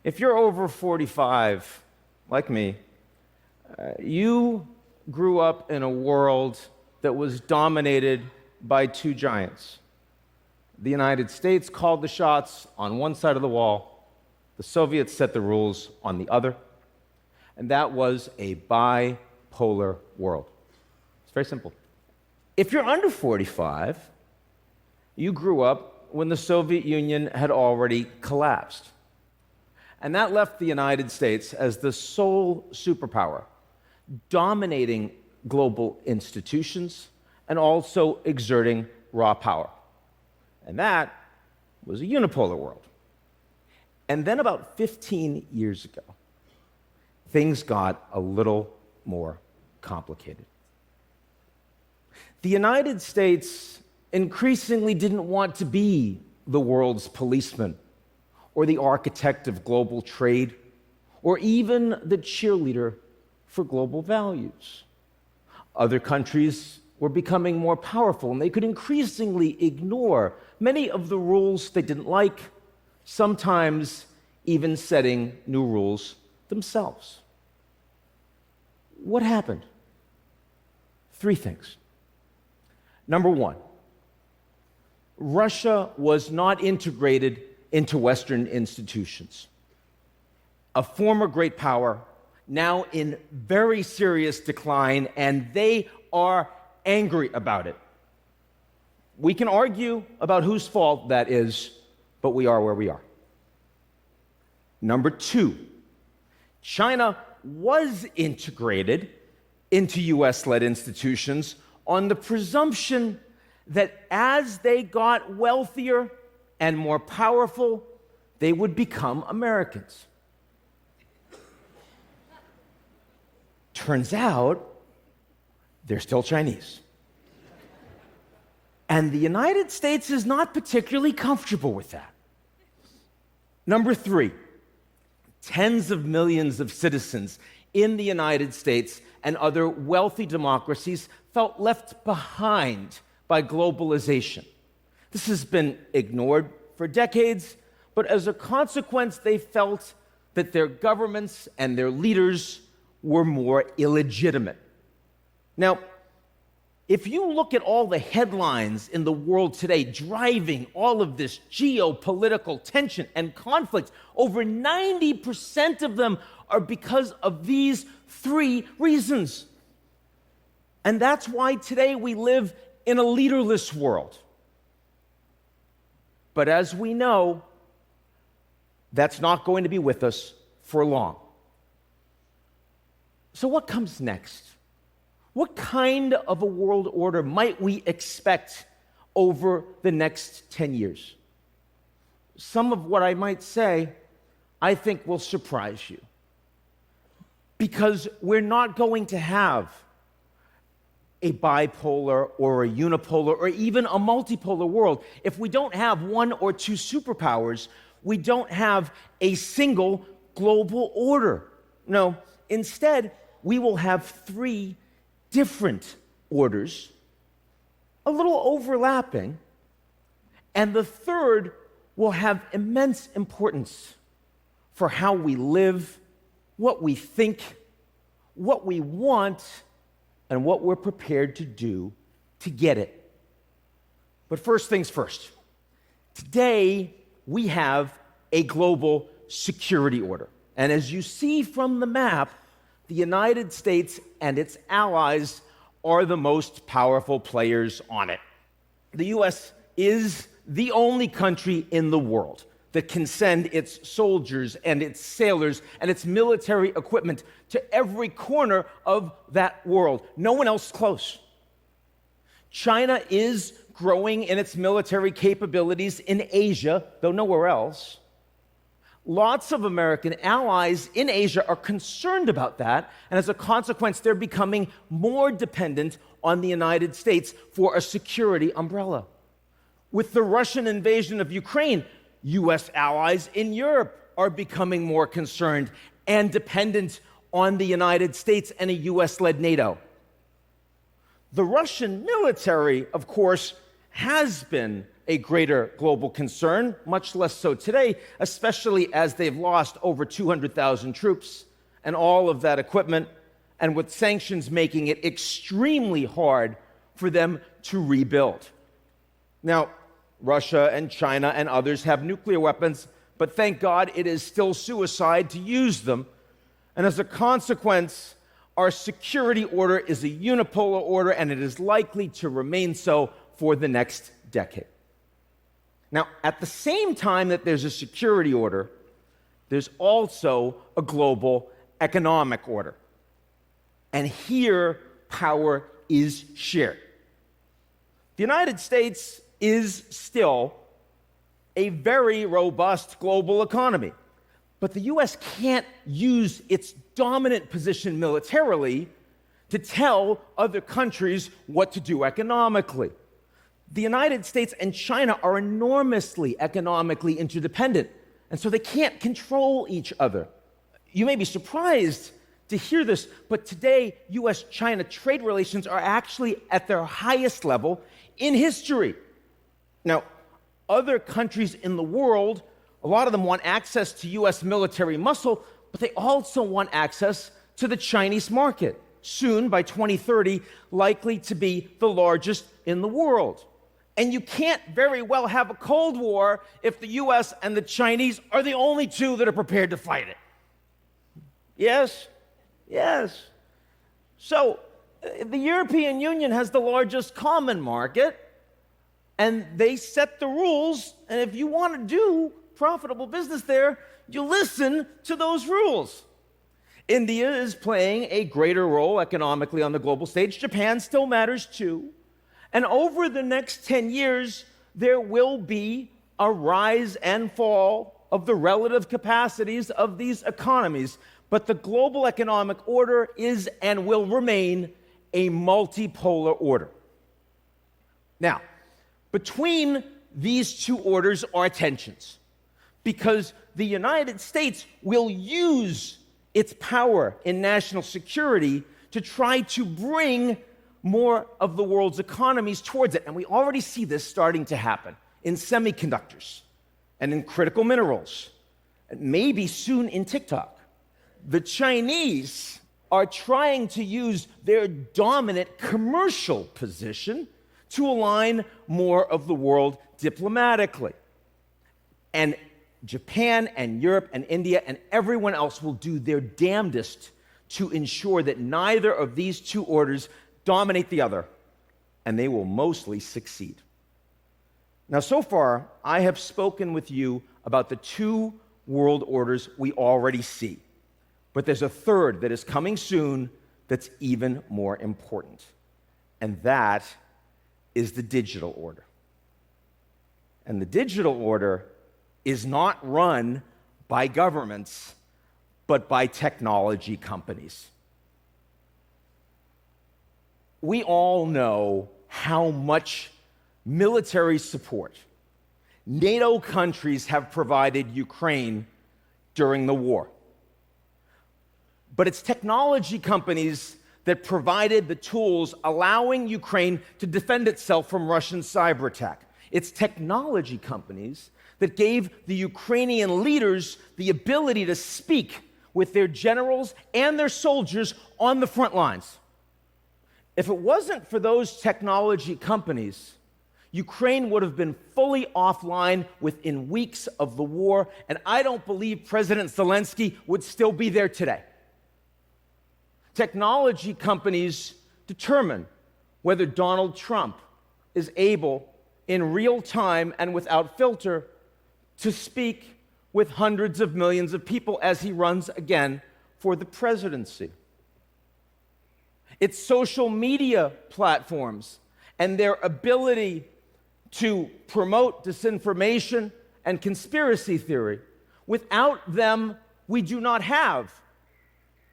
If you're over 45, like me, you grew up in a world that was dominated by two giants. The United States called the shots on one side of the wall, the Soviets set the rules on the other, and that was a bipolar world. It's very simple. If you're under 45, you grew up when the Soviet Union had already collapsed. And that left the United States as the sole superpower, dominating global institutions and also exerting raw power. And that was a unipolar world. And then about 15 years ago, things got a little more complicated. The United States increasingly didn't want to be the world's policeman, or the architect of global trade, or even the cheerleader for global values. Other countries were becoming more powerful, and they could increasingly ignore many of the rules they didn't like, sometimes even setting new rules themselves. What happened? 3 things. Number 1, Russia was not integrated into Western institutions. A former great power, now in very serious decline, and they are angry about it. We can argue about whose fault that is, but we are where we are. Number 2, China was integrated into US-led institutions on the presumption that as they got wealthier and more powerful, they would become Americans. Turns out, they're still Chinese. And the United States is not particularly comfortable with that. Number 3, tens of millions of citizens in the United States and other wealthy democracies felt left behind by globalization. This has been ignored for decades, but as a consequence, they felt that their governments and their leaders were more illegitimate. Now, if you look at all the headlines in the world today driving all of this geopolitical tension and conflict, over 90% of them are because of these 3 reasons. And that's why today we live in a leaderless world. But as we know, that's not going to be with us for long. So what comes next? What kind of a world order might we expect over the next 10 years? Some of what I might say, I think will surprise you. Because we're not going to have a bipolar or a unipolar or even a multipolar world. If we don't have 1 or 2 superpowers, we don't have a single global order. No, instead, we will have 3 different orders, a little overlapping, and the third will have immense importance for how we live, what we think, what we want, and what we're prepared to do to get it. But first things first. Today, we have a global security order. And as you see from the map, the United States and its allies are the most powerful players on it. The US is the only country in the world that can send its soldiers and its sailors and its military equipment to every corner of that world. No one else close. China is growing in its military capabilities in Asia, though nowhere else. Lots of American allies in Asia are concerned about that, and as a consequence, they're becoming more dependent on the United States for a security umbrella. With the Russian invasion of Ukraine, US allies in Europe are becoming more concerned and dependent on the United States and a US-led NATO. The Russian military, of course, has been a greater global concern, much less so today, especially as they've lost over 200,000 troops and all of that equipment, and with sanctions making it extremely hard for them to rebuild. Now, Russia and China and others have nuclear weapons, but thank God it is still suicide to use them. And as a consequence, our security order is a unipolar order, and it is likely to remain so for the next decade. Now, at the same time that there's a security order, there's also a global economic order. And here, power is shared. The United States is still a very robust global economy, but the U.S. can't use its dominant position militarily to tell other countries what to do economically. The United States and China are enormously economically interdependent, and so they can't control each other. You may be surprised to hear this, but today, U.S.-China trade relations are actually at their highest level in history. Now, other countries in the world, a lot of them want access to U.S. military muscle, but they also want access to the Chinese market, soon, by 2030, likely to be the largest in the world. And you can't very well have a Cold War if the U.S. and the Chinese are the only two that are prepared to fight it. Yes? Yes. So, the European Union has the largest common market, and they set the rules, and if you want to do profitable business there, you listen to those rules. India is playing a greater role economically on the global stage. Japan still matters too. And over the next 10 years, there will be a rise and fall of the relative capacities of these economies. But the global economic order is and will remain a multipolar order. Now, between these two orders are tensions, because the United States will use its power in national security to try to bring more of the world's economies towards it. And we already see this starting to happen in semiconductors and in critical minerals, and maybe soon in TikTok. The Chinese are trying to use their dominant commercial position to align more of the world diplomatically. And Japan and Europe and India and everyone else will do their damnedest to ensure that neither of these two orders dominate the other, and they will mostly succeed. Now, so far, I have spoken with you about the two world orders we already see. But there's a third that is coming soon that's even more important, and that is the digital order. And the digital order is not run by governments, but by technology companies. We all know how much military support NATO countries have provided Ukraine during the war. But it's technology companies that provided the tools allowing Ukraine to defend itself from Russian cyber attack. It's technology companies that gave the Ukrainian leaders the ability to speak with their generals and their soldiers on the front lines. If it wasn't for those technology companies, Ukraine would have been fully offline within weeks of the war, and I don't believe President Zelensky would still be there today. Technology companies determine whether Donald Trump is able, in real time and without filter, to speak with hundreds of millions of people as he runs again for the presidency. It's social media platforms and their ability to promote disinformation and conspiracy theory. Without them, we do not have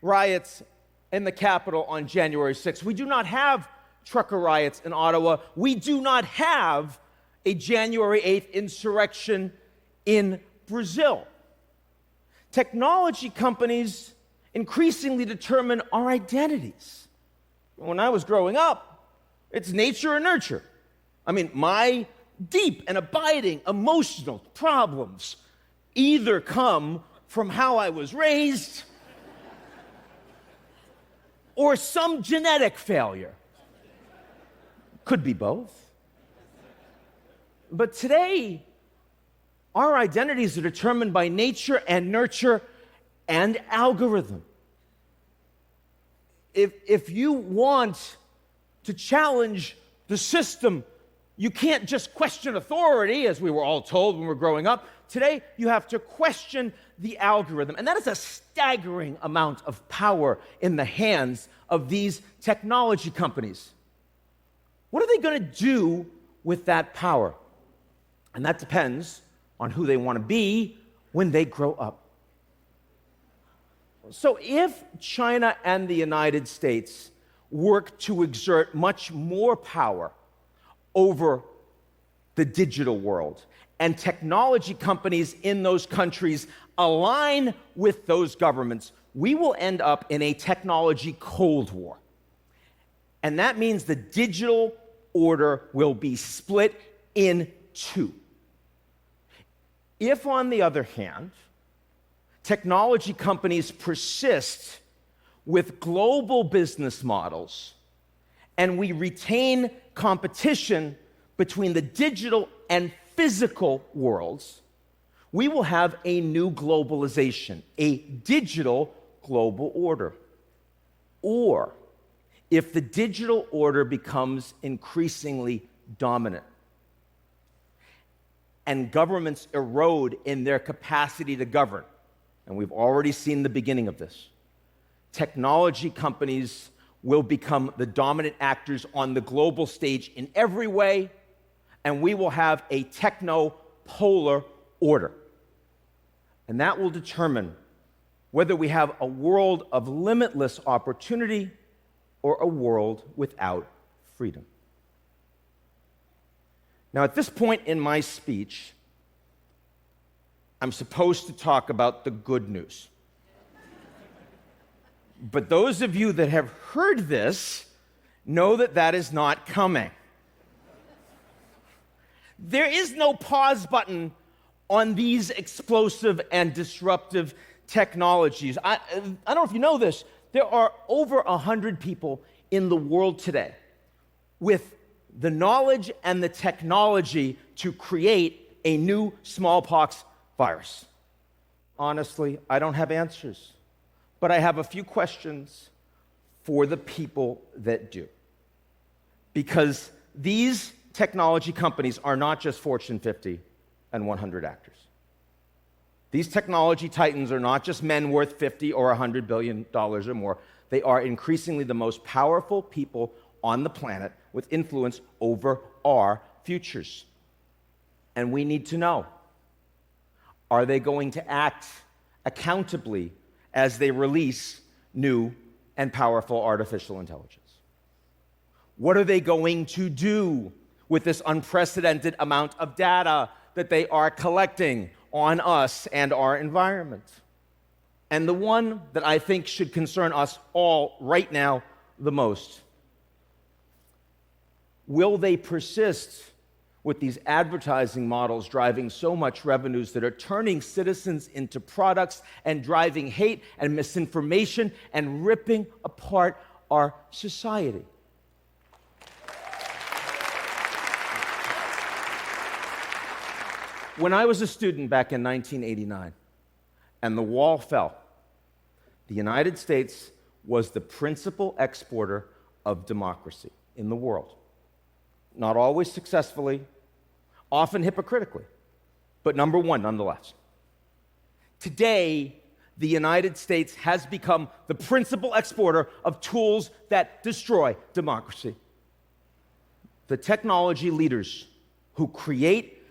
riots in the Capitol on January 6th. We do not have trucker riots in Ottawa. We do not have a January 8th insurrection in Brazil. Technology companies increasingly determine our identities. When I was growing up, it's nature and nurture. I mean, my deep and abiding emotional problems either come from how I was raised or some genetic failure. Could be both. But today, our identities are determined by nature and nurture and algorithm. If you want to challenge the system, you can't just question authority, as we were all told when we were growing up. Today, you have to question the algorithm. And that is a staggering amount of power in the hands of these technology companies. What are they going to do with that power? And that depends on who they want to be when they grow up. So if China and the United States work to exert much more power over the digital world, and technology companies in those countries align with those governments, we will end up in a technology Cold War. And that means the digital order will be split in two. If, on the other hand, technology companies persist with global business models and we retain competition between the digital and physical worlds, we will have a new globalization, a digital global order. Or, if the digital order becomes increasingly dominant and governments erode in their capacity to govern, and we've already seen the beginning of this, technology companies will become the dominant actors on the global stage in every way, and we will have a techno-polar order. And that will determine whether we have a world of limitless opportunity or a world without freedom. Now, at this point in my speech, I'm supposed to talk about the good news. But those of you that have heard this know that that is not coming. There is no pause button on these explosive and disruptive technologies. I don't know if you know this, there are over 100 people in the world today with the knowledge and the technology to create a new smallpox virus. Honestly, I don't have answers, but I have a few questions for the people that do. Because these technology companies are not just Fortune 50 and 100 actors. These technology titans are not just men worth $50 or $100 billion or more. They are increasingly the most powerful people on the planet with influence over our futures. And we need to know, are they going to act accountably as they release new and powerful artificial intelligence? What are they going to do with this unprecedented amount of data that they are collecting on us and our environment? And the one that I think should concern us all right now the most, will they persist with these advertising models driving so much revenues that are turning citizens into products and driving hate and misinformation and ripping apart our society? When I was a student back in 1989 and the wall fell, the United States was the principal exporter of democracy in the world. Not always successfully, often hypocritically, but number one nonetheless. Today, the United States has become the principal exporter of tools that destroy democracy. The technology leaders who create